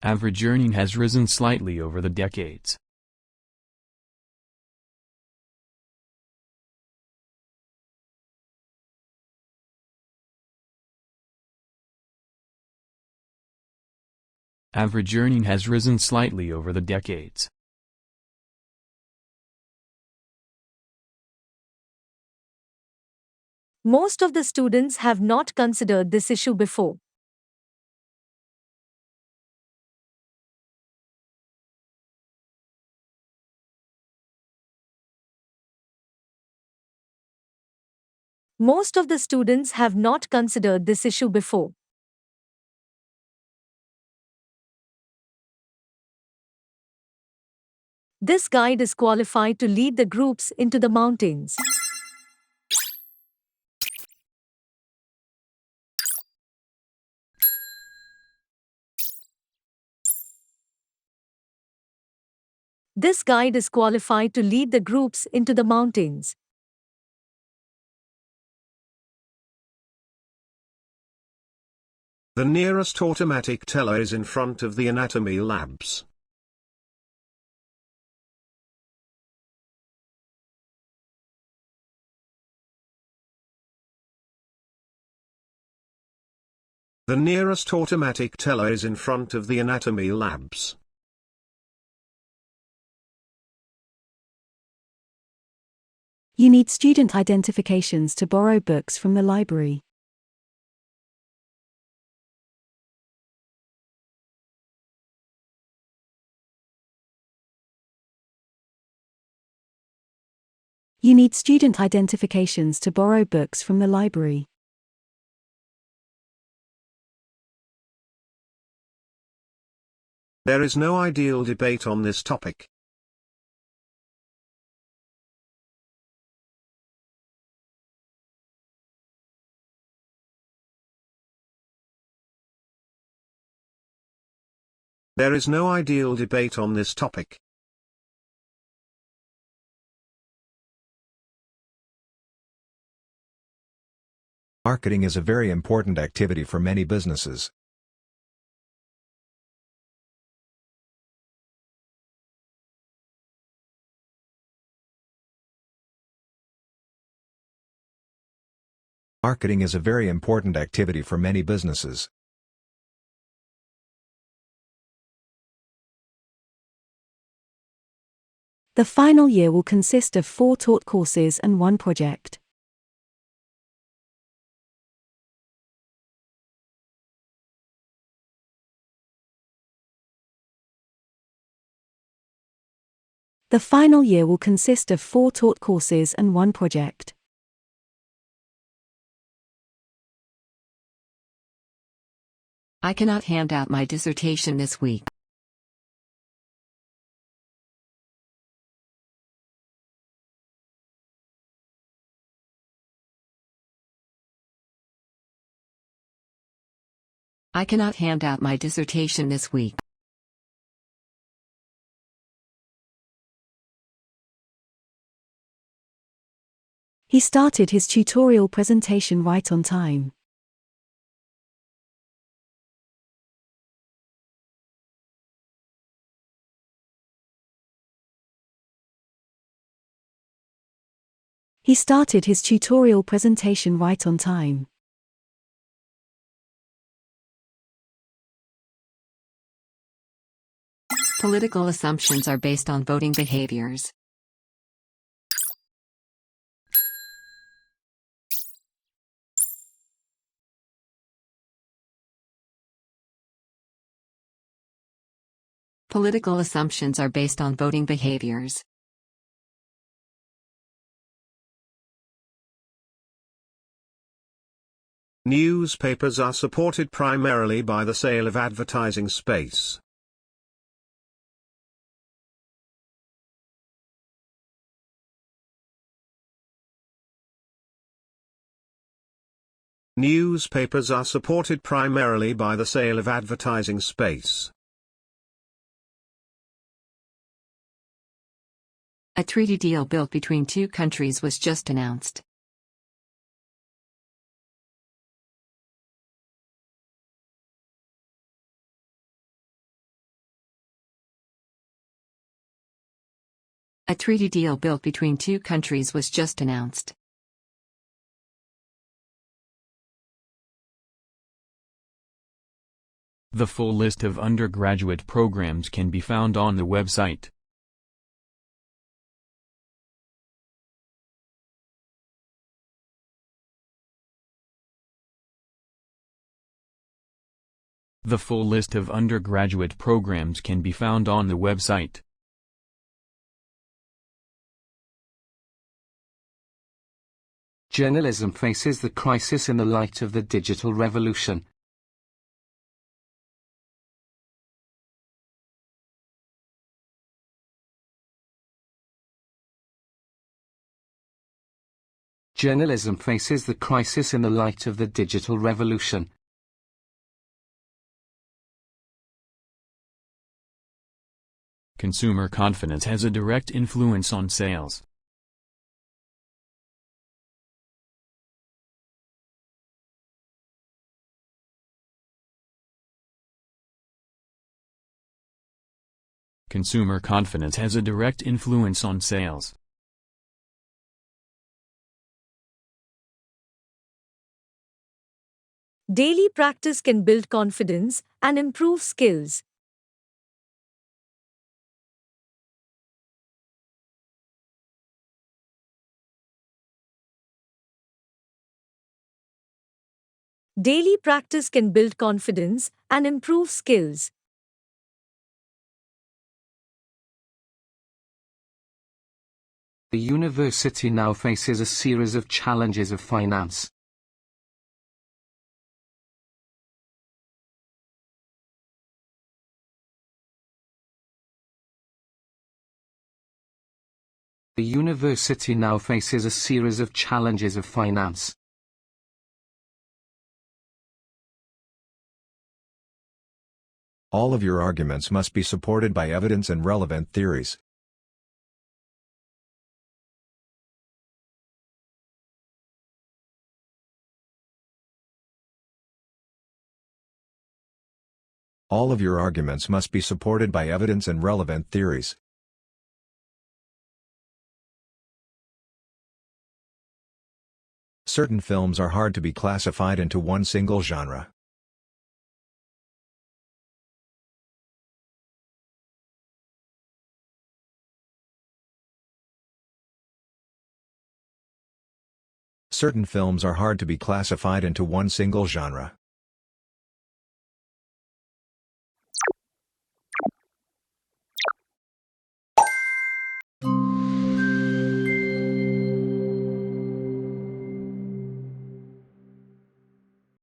Average earning has risen slightly over the decades. Average earning has risen slightly over the decades. Most of the students have not considered this issue before. Most of the students have not considered this issue before. This guide is qualified to lead the groups into the mountains. This guide is qualified to lead the groups into the mountains. The nearest automatic teller is in front of the anatomy labs. The nearest automatic teller is in front of the anatomy labs. You need student identifications to borrow books from the library. You need student identifications to borrow books from the library. There is no ideal debate on this topic. There is no ideal debate on this topic. Marketing is a very important activity for many businesses. Marketing is a very important activity for many businesses. The final year will consist of 4 taught courses and 1 project. The final year will consist of 4 taught courses and 1 project. I cannot hand out my dissertation this week. I cannot hand out my dissertation this week. He started his tutorial presentation right on time. He started his tutorial presentation right on time. Political assumptions are based on voting behaviors. Political assumptions are based on voting behaviors. Newspapers are supported primarily by the sale of advertising space. Newspapers are supported primarily by the sale of advertising space. A treaty deal built between 2 countries was just announced. A treaty deal built between two countries was just announced. The full list of undergraduate programs can be found on the website. The full list of undergraduate programs can be found on the website. Journalism faces the crisis in the light of the digital revolution. Journalism faces the crisis in the light of the digital revolution. Consumer confidence has a direct influence on sales. Consumer confidence has a direct influence on sales. Daily practice can build confidence and improve skills. Daily practice can build confidence and improve skills. The university now faces a series of challenges of finance. The university now faces a series of challenges of finance. All of your arguments must be supported by evidence and relevant theories. All of your arguments must be supported by evidence and relevant theories. Certain films are hard to be classified into one single genre. Certain films are hard to be classified into one single genre.